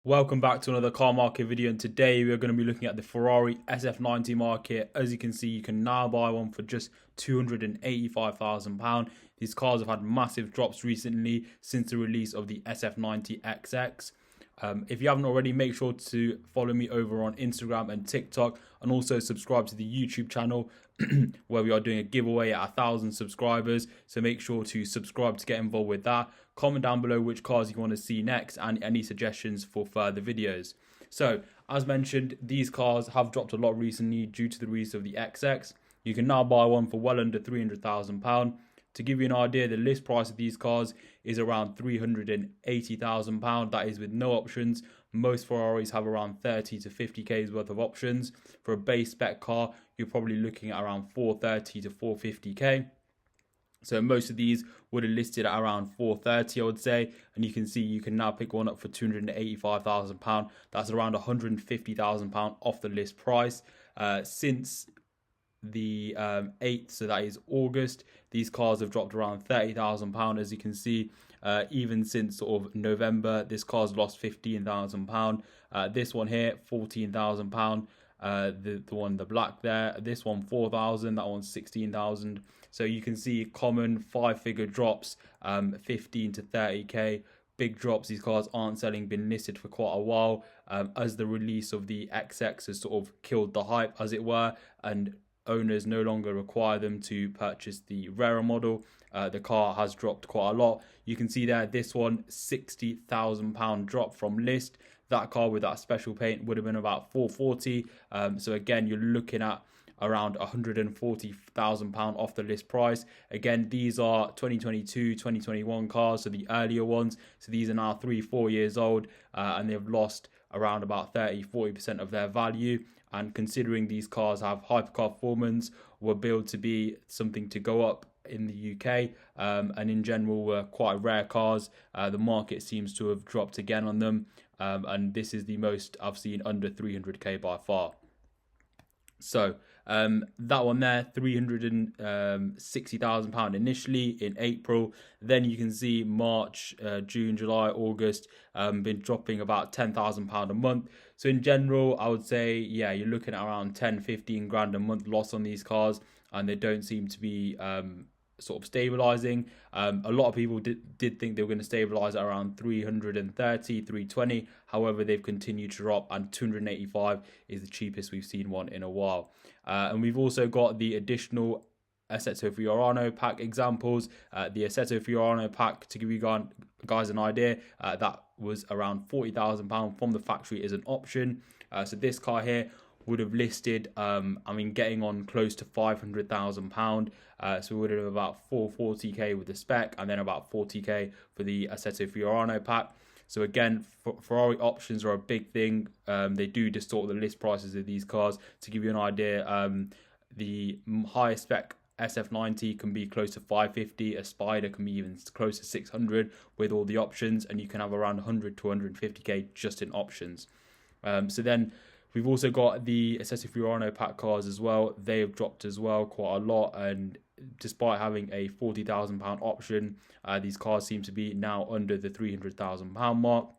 Welcome back to another car market video, and today we're going to be looking at the Ferrari SF90 market. As you can see, you can now buy one for just £285,000. These cars have had massive drops recently since the release of the SF90 XX. If you haven't already, make sure to follow me over on Instagram and TikTok, and also subscribe to the YouTube channel where we are doing a giveaway at 1,000 subscribers. So make sure to subscribe to get involved with that. Comment down below which cars you want to see next and any suggestions for further videos. So as mentioned, these cars have dropped a lot recently due to the release of the XX. You can now buy one for well under £300,000. To give you an idea, the list price of these cars is around £380,000. That is with no options. Most Ferraris have around 30 to 50k's worth of options. For a base spec car, you're probably looking at around 430 to 450k. So most of these would have listed at around 430, I would say, and you can see you can now pick one up for £285,000. That's around £150,000 off the list price. Since the 8th, so that is August, these cars have dropped around £30,000. As you can see, even since sort of November, this car's lost £15,000. This one here, £14,000. The one, the black there, this one 4,000, that one's 16,000. So you can see common 5-figure drops, 15 to 30k. Big drops. These cars aren't selling, been listed for quite a while, as the release of the XX has sort of killed the hype, as it were, and owners no longer require them to purchase the rarer model. The car has dropped quite a lot. You can see there, this one, £60,000 drop from list. That car with that special paint would have been about 440. So again, you're looking at around £140,000 off the list price. Again, these are 2022, 2021 cars, so the earlier ones. So these are now 3-4 years old, and they've lost around about 30-40% of their value. And considering these cars have hypercar performance, were built to be something to go up in the UK, and in general were quite rare cars, the market seems to have dropped again on them, and this is the most I've seen under 300k by far. So that one there, £360,000 initially in April. Then you can see March, June, July, August, been dropping about £10,000 a month. So in general, I would say, yeah, you're looking at around 10-15 grand a month loss on these cars, and they don't seem to be sort of stabilizing. A lot of people did think they were going to stabilize at around 330, 320. However, they've continued to drop, and 285 is the cheapest we've seen one in a while. And we've also got the additional Assetto Fiorano pack examples. The Assetto Fiorano pack, to give you guys an idea, that was around £40,000 from the factory as an option. So this car here would have listed, getting on close to £500,000. So we would have about 440k with the spec, and then about 40k for the Assetto Fiorano pack. So again, Ferrari options are a big thing. They do distort the list prices of these cars. To give you an idea, the highest spec SF90 can be close to 550. A Spider can be even close to 600 with all the options, and you can have around 100 to 150k just in options. So then we've also got the Assetto Fiorano pack cars as well. They have dropped as well quite a lot, and despite having a £40,000 option, these cars seem to be now under the £300,000 mark.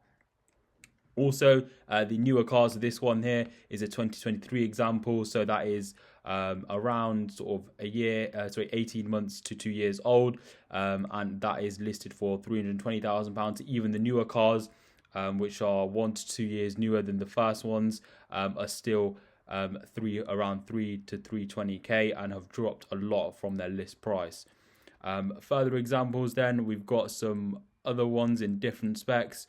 Also, the newer cars, this one here is a 2023 example, so that is around sort of 18 months to 2 years old, and that is listed for £320,000. Even the newer cars, which are 1 to 2 years newer than the first ones, are still around 3 to 320k and have dropped a lot from their list price. Further examples then, we've got some other ones in different specs.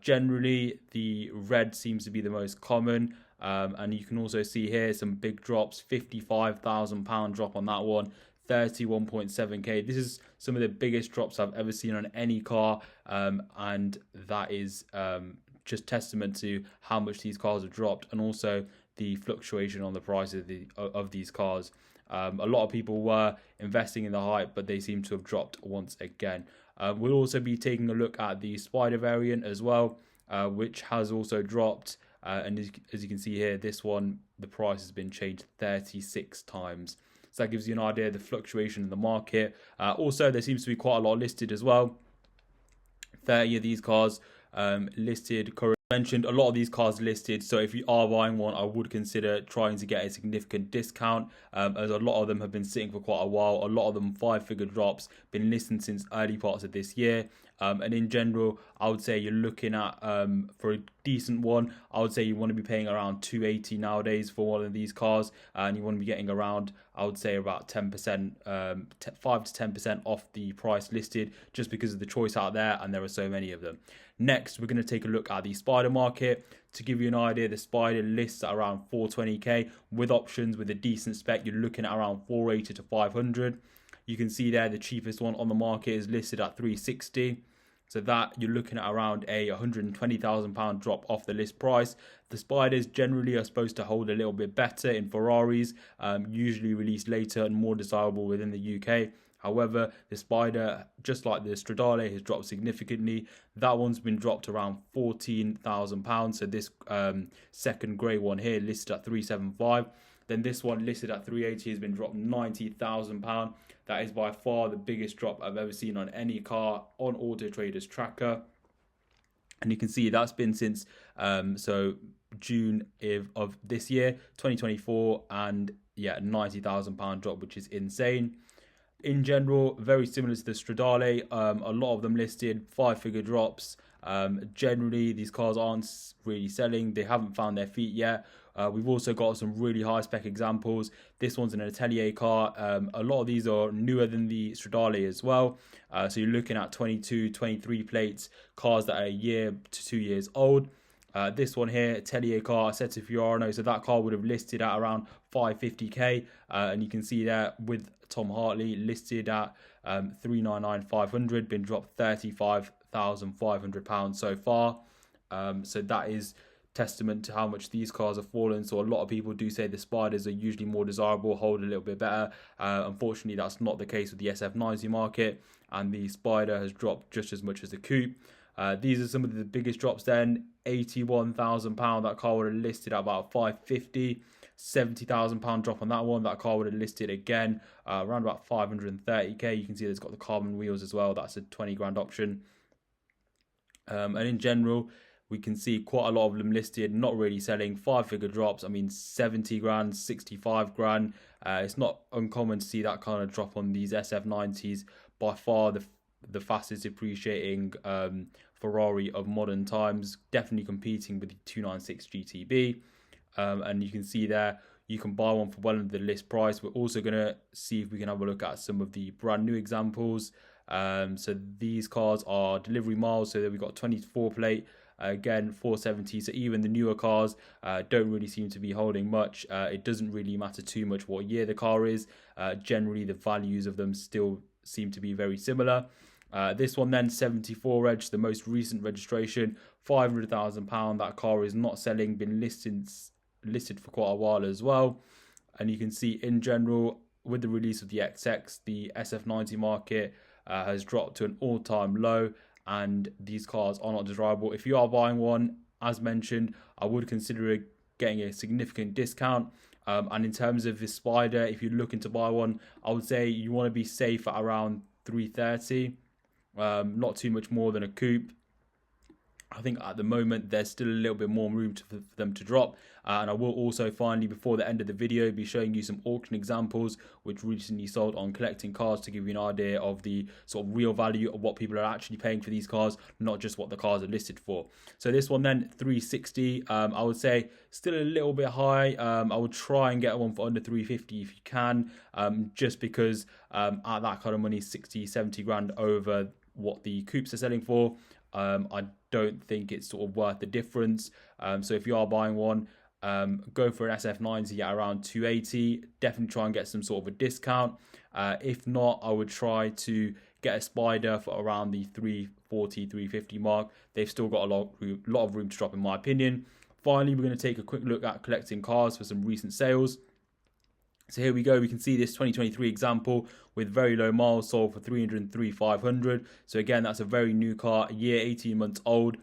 Generally, the red seems to be the most common, and you can also see here some big drops. £55,000 drop on that one, 31.7k. This is some of the biggest drops I've ever seen on any car, and that is just testament to how much these cars have dropped, and also the fluctuation on the price of these cars. A lot of people were investing in the hype, but they seem to have dropped once again. We'll also be taking a look at the Spider variant as well, which has also dropped. And as you can see here, this one, the price has been changed 36 times. So that gives you an idea of the fluctuation in the market. Also, there seems to be quite a lot listed as well. 30 of these cars listed currently Mentioned, a lot of these cars listed, so if you are buying one, I would consider trying to get a significant discount, as a lot of them have been sitting for quite a while. A lot of them 5-figure drops, been listed since early parts of this year. And in general, I would say you're looking at, for a decent one, I would say you want to be paying around 280 nowadays for one of these cars, and you want to be getting around, I would say, about 10%, 5 to 10% off the price listed, just because of the choice out there, and there are so many of them. Next, we're going to take a look at the Spider market. To give you an idea, the Spider lists at around 420k with options. With a decent spec, you're looking at around 480 to 500. You can see there the cheapest one on the market is listed at 360. So that you're looking at around a £120,000 drop off the list price. The Spiders generally are supposed to hold a little bit better in Ferraris, usually released later and more desirable within the UK. However, the Spider, just like the Stradale, has dropped significantly. That one's been dropped around £14,000. So this second grey one here listed at 375. Then this one listed at 380 has been dropped £90,000. That is by far the biggest drop I've ever seen on any car on Auto Trader's tracker. And you can see that's been since June of this year, 2024, and yeah, £90,000 drop, which is insane. In general, very similar to the Stradale, a lot of them listed 5-figure drops. Generally, these cars aren't really selling. They haven't found their feet yet. We've also got some really high spec examples. This one's an Atelier car. A lot of these are newer than the Stradale as well. So you're looking at 22, 23 plates, cars that are a year to 2 years old. This one here, Atelier car, Assetto Fiorano. So that car would have listed at around 550k. And you can see there with Tom Hartley listed at 399,500, been dropped £35,500 so far. So that is testament to how much these cars have fallen. So a lot of people do say the Spiders are usually more desirable, hold a little bit better. Unfortunately, that's not the case with the SF90 market, and the Spider has dropped just as much as the Coupe. These are some of the biggest drops then. £81,000, that car would have listed at about 550. £70,000 drop on that one. That car would have listed again around about 530k. You can see there's got the carbon wheels as well. That's a 20 grand option. And in general, we can see quite a lot of them listed, not really selling. 5-figure drops. I mean, 70 grand, 65 grand. It's not uncommon to see that kind of drop on these SF90s. By far the fastest appreciating Ferrari of modern times, definitely competing with the 296 GTB. And you can see there, you can buy one for well under the list price. We're also going to see if we can have a look at some of the brand new examples. So these cars are delivery miles. So we've got 24 plate, again 470. So even the newer cars don't really seem to be holding much. It doesn't really matter too much what year the car is. Generally, the values of them still seem to be very similar. This one then, 74 reg, the most recent registration, £500,000. That car is not selling, been listed for quite a while as well. And you can see in general, with the release of the XX, the SF90 market has dropped to an all-time low, and these cars are not desirable. If you are buying one, as mentioned, I would consider getting a significant discount. And in terms of the Spider, if you're looking to buy one, I would say you want to be safe at around 330, not too much more than a coupe. I think at the moment there's still a little bit more room for them to drop, and I will also finally, before the end of the video, be showing you some auction examples which recently sold on Collecting Cars, to give you an idea of the sort of real value of what people are actually paying for these cars, not just what the cars are listed for. So this one then, 360, I would say still a little bit high. I would try and get one for under 350 if you can, just because at that kind of money, 60-70 grand over what the coupes are selling for. I don't think it's sort of worth the difference. So if you are buying one, go for an SF90 at around 280. Definitely try and get some sort of a discount. If not, I would try to get a Spider for around the 340, 350 mark. They've still got a lot of room to drop, in my opinion. Finally, we're going to take a quick look at Collecting Cars for some recent sales. So here we go. We can see this 2023 example with very low miles, sold for 303,500. So again, that's a very new car, a year, 18 months old.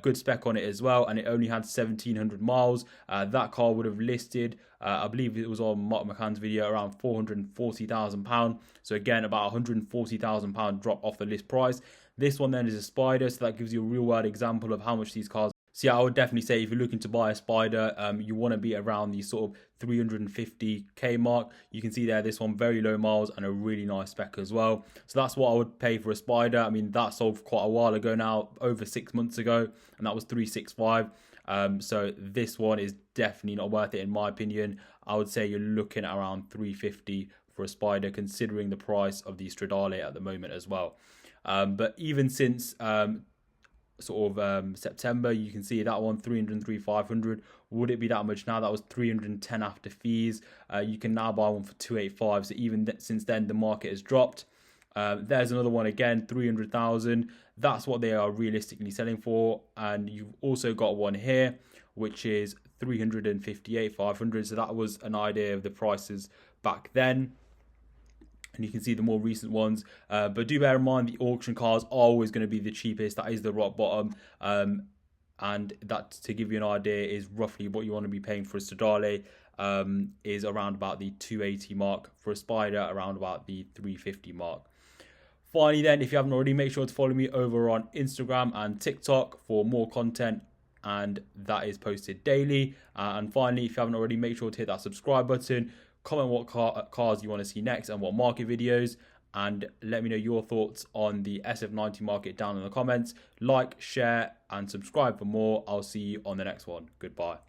Good spec on it as well, and it only had 1,700 miles. That car would have listed, I believe it was on Mark McCann's video, around £440,000. So again, about £140,000 drop off the list price. This one then is a Spider, so that gives you a real world example of how much these cars. So yeah, I would definitely say if you're looking to buy a Spider, you want to be around the sort of 350k mark. You can see there this one very low miles and a really nice spec as well. So that's what I would pay for a Spider. I mean, that sold quite a while ago now, over 6 months ago, and that was 365. So this one is definitely not worth it in my opinion. I would say you're looking at around 350 for a Spider, considering the price of the Stradale at the moment as well. But even since September, you can see that one 303,500. Would it be that much now? That was 310 after fees. You can now buy one for 285. So even since then, the market has dropped. There's another one again, 300,000. That's what they are realistically selling for. And you've also got one here, which is 358,500. So that was an idea of the prices back then. And you can see the more recent ones, but do bear in mind the auction cars are always going to be the cheapest. That is the rock bottom, and that, to give you an idea, is roughly what you want to be paying for a Stradale. Is around about the 280 mark, for a Spider around about the 350 mark. Finally then, if you haven't already, make sure to follow me over on Instagram and TikTok for more content, and that is posted daily. And finally, if you haven't already, make sure to hit that subscribe button. Comment what cars you want to see next and what market videos, and let me know your thoughts on the SF90 market down in the comments. Like, share, and subscribe for more. I'll see you on the next one. Goodbye.